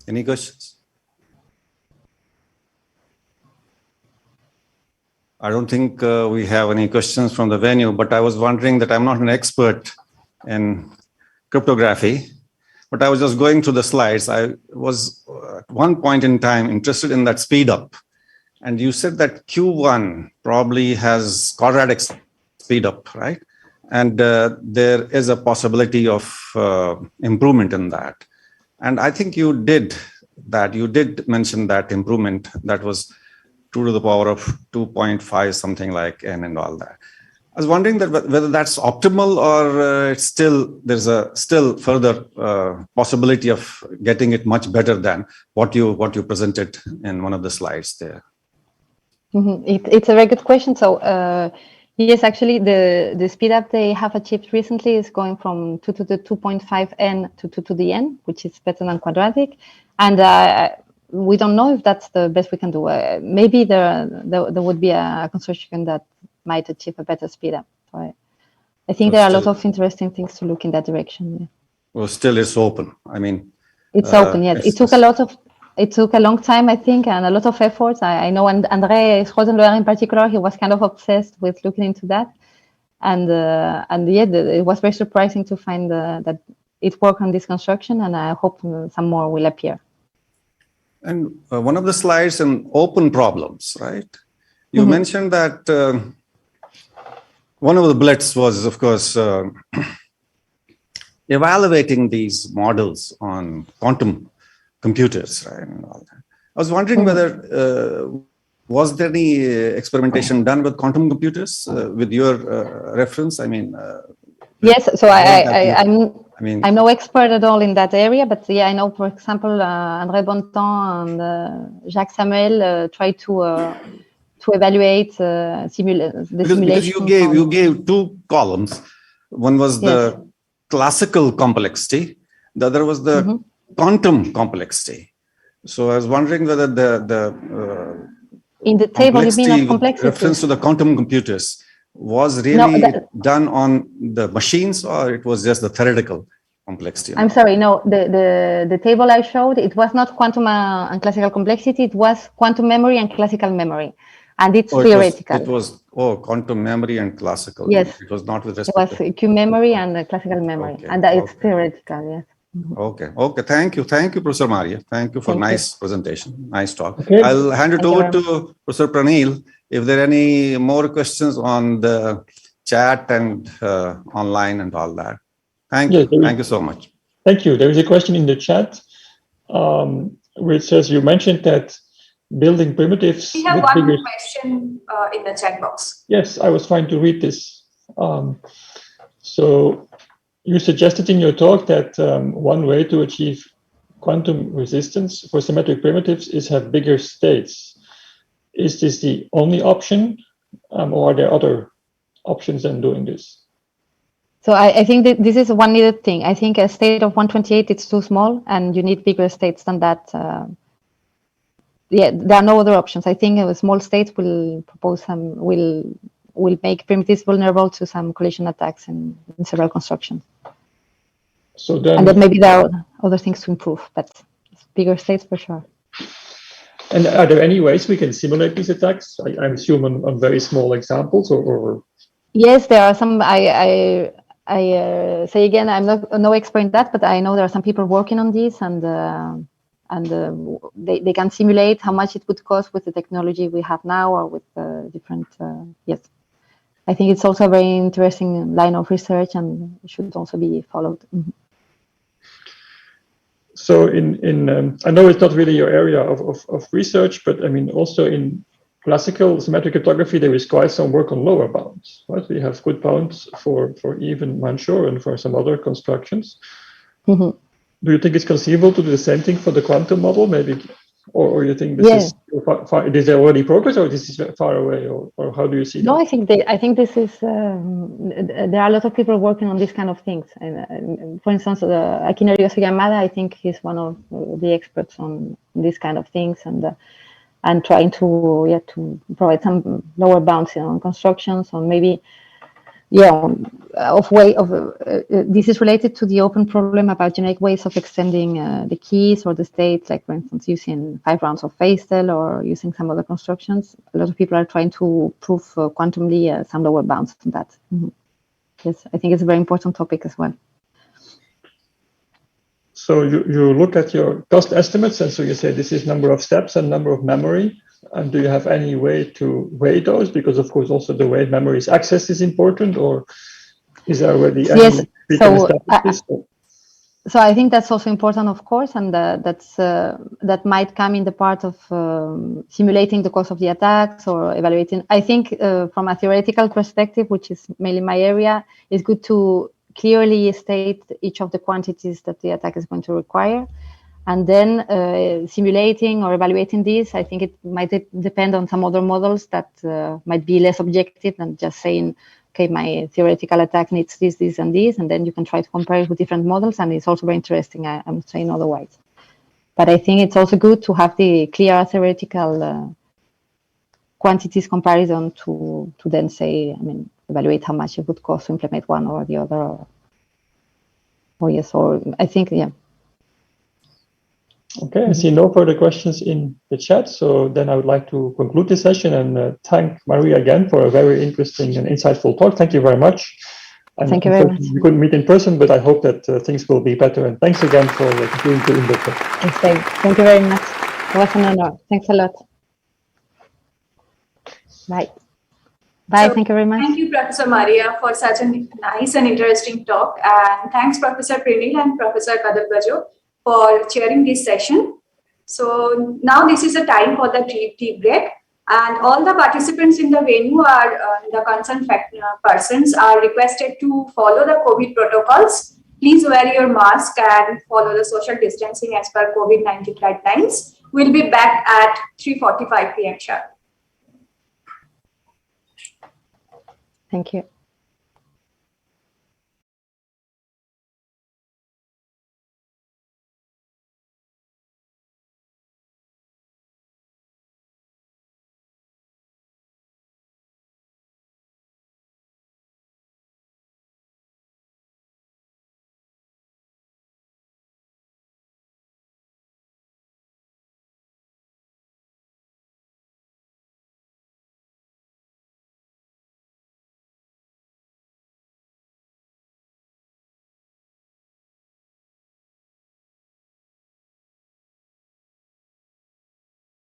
[SPEAKER 5] Any questions? I don't think we have any questions from the venue, but I was wondering that I'm not an expert in cryptography, but I was just going through the slides. I was at one point in time interested in that speed up. And you said that Q1 probably has quadratic speed up, right? And there is a possibility of improvement in that. And I think you did that. You did mention that improvement that was 2 to the power of 2.5, something like n and all that. I was wondering that whether that's optimal or it's there's a still further possibility of getting it much better than what you presented in one of the slides there.
[SPEAKER 3] It's a very good question. So yes, actually, the speed up they have achieved recently is going from 2 to the 2.5 n to 2 to the n, which is better than quadratic. And we don't know if that's the best we can do. Maybe there would be a consortium that might achieve a better speed up. So I think there are a lot of interesting things to look in that direction. Yeah.
[SPEAKER 5] Well, still it's open. I mean,
[SPEAKER 3] it's open. Yes, it took a long time, I think, and a lot of efforts. I know André Schrozenloher in particular, he was kind of obsessed with looking into that. And yeah, it was very surprising to find that it worked on this construction, and I hope some more will appear.
[SPEAKER 5] And one of the slides in open problems, right? You mentioned that one of the bullets was, of course, evaluating these models on quantum computers, right? And all that. I was wondering whether was there any experimentation done with quantum computers with your reference? I mean,
[SPEAKER 3] yes. So I'm no expert at all in that area, but yeah, I know, for example, André Bontemps and Jacques Samuel tried to evaluate the simulation.
[SPEAKER 5] Because you gave 2 columns. One was the classical complexity, the other was the quantum complexity. So I was wondering whether the
[SPEAKER 3] in the table you mean of complexity,
[SPEAKER 5] reference to the quantum computers was really done on the machines, or it was just the theoretical complexity?
[SPEAKER 3] I'm sorry, no, the table I showed, it was not quantum and classical complexity, it was quantum memory and classical memory. And it's theoretical.
[SPEAKER 5] It was quantum memory and classical.
[SPEAKER 3] Yes.
[SPEAKER 5] It was not with respect
[SPEAKER 3] to... It was Q memory and classical memory. And it's theoretical, yes.
[SPEAKER 5] Okay. Thank you, Professor Maria. Thank you for nice presentation. Nice talk.
[SPEAKER 2] Okay.
[SPEAKER 5] I'll hand it over to Professor Pranil. If there are any more questions on the chat and online and all that. Thank you. Thank you so much.
[SPEAKER 2] Thank you. There is a question in the chat which says you mentioned that building primitives.
[SPEAKER 1] We have one question in the chat box.
[SPEAKER 2] Yes, I was trying to read this. So you suggested in your talk that one way to achieve quantum resistance for symmetric primitives is have bigger states. Is this the only option, or are there other options than doing this?
[SPEAKER 3] So I think that this is one needed thing. I think a state of 128 is too small, and you need bigger states than that. Yeah, there are no other options. I think a small state will make primitives vulnerable to some collision attacks in several constructions.
[SPEAKER 2] So then,
[SPEAKER 3] and then maybe there are other things to improve, but bigger states for sure.
[SPEAKER 2] And are there any ways we can simulate these attacks? I assume on very small examples, or?
[SPEAKER 3] Yes, there are some. I say again, I'm no expert in that, but I know there are some people working on this, and they can simulate how much it would cost with the technology we have now, or with different. Yes, I think it's also a very interesting line of research, and should also be followed. Mm-hmm.
[SPEAKER 2] So I know it's not really your area of research, but I mean, also in classical symmetric cryptography, there is quite some work on lower bounds, right? We have good bounds for Evenmancer and for some other constructions.
[SPEAKER 3] Mm-hmm.
[SPEAKER 2] Do you think it's conceivable to do the same thing for the quantum model, maybe? Or you think this is far, is there already progress, or this is far away, or how do you see that?
[SPEAKER 3] No, I think this is. There are a lot of people working on these kind of things. And for instance, Akinori Yamada, I think he's one of the experts on these kind of things, and trying to provide some lower bounds on constructions, or maybe this is related to the open problem about generic ways of extending the keys or the states, like for instance using 5 rounds of Feistel or using some other constructions. A lot of people are trying to prove quantumly some lower bounds on that. Mm-hmm. Yes, I think it's a very important topic as well.
[SPEAKER 2] So you look at your cost estimates, and so you say this is number of steps and number of memory. And do you have any way to weigh those? Because of course also the way memory is accessed is important, or is there already any we can establish this?
[SPEAKER 3] So I think that's also important, of course, and that might come in the part of simulating the cost of the attacks or evaluating. I think from a theoretical perspective, which is mainly my area, it's good to clearly state each of the quantities that the attack is going to require. And then simulating or evaluating this, I think it might depend on some other models that might be less objective than just saying, okay, my theoretical attack needs this, this, and this, and then you can try to compare it with different models, and it's also very interesting. I'm saying otherwise. But I think it's also good to have the clear theoretical quantities comparison to then say, I mean, evaluate how much it would cost to implement one or the other. Or yes, or I think, yeah.
[SPEAKER 2] Okay, I see no further questions in the chat. So then I would like to conclude this session and thank Maria again for a very interesting and insightful talk. Thank you very much. And
[SPEAKER 3] thank you very much.
[SPEAKER 2] We couldn't meet in person, but I hope that things will be better. And thanks again for doing the Indocrypt.
[SPEAKER 3] Thank you very much. It was an honor. Thanks a lot. Bye. Bye. Thank you very much.
[SPEAKER 1] Thank you, Professor Maria, for such a nice and interesting talk. And thanks, Professor Pranil and Professor Kadalbajo, for chairing this session. So now this is a time for the tea break, and all the participants in the venue are the concerned persons are requested to follow the COVID protocols. Please wear your mask and follow the social distancing as per COVID-19 guidelines. We'll be back at 3:45 p.m. sharp.
[SPEAKER 3] Thank you.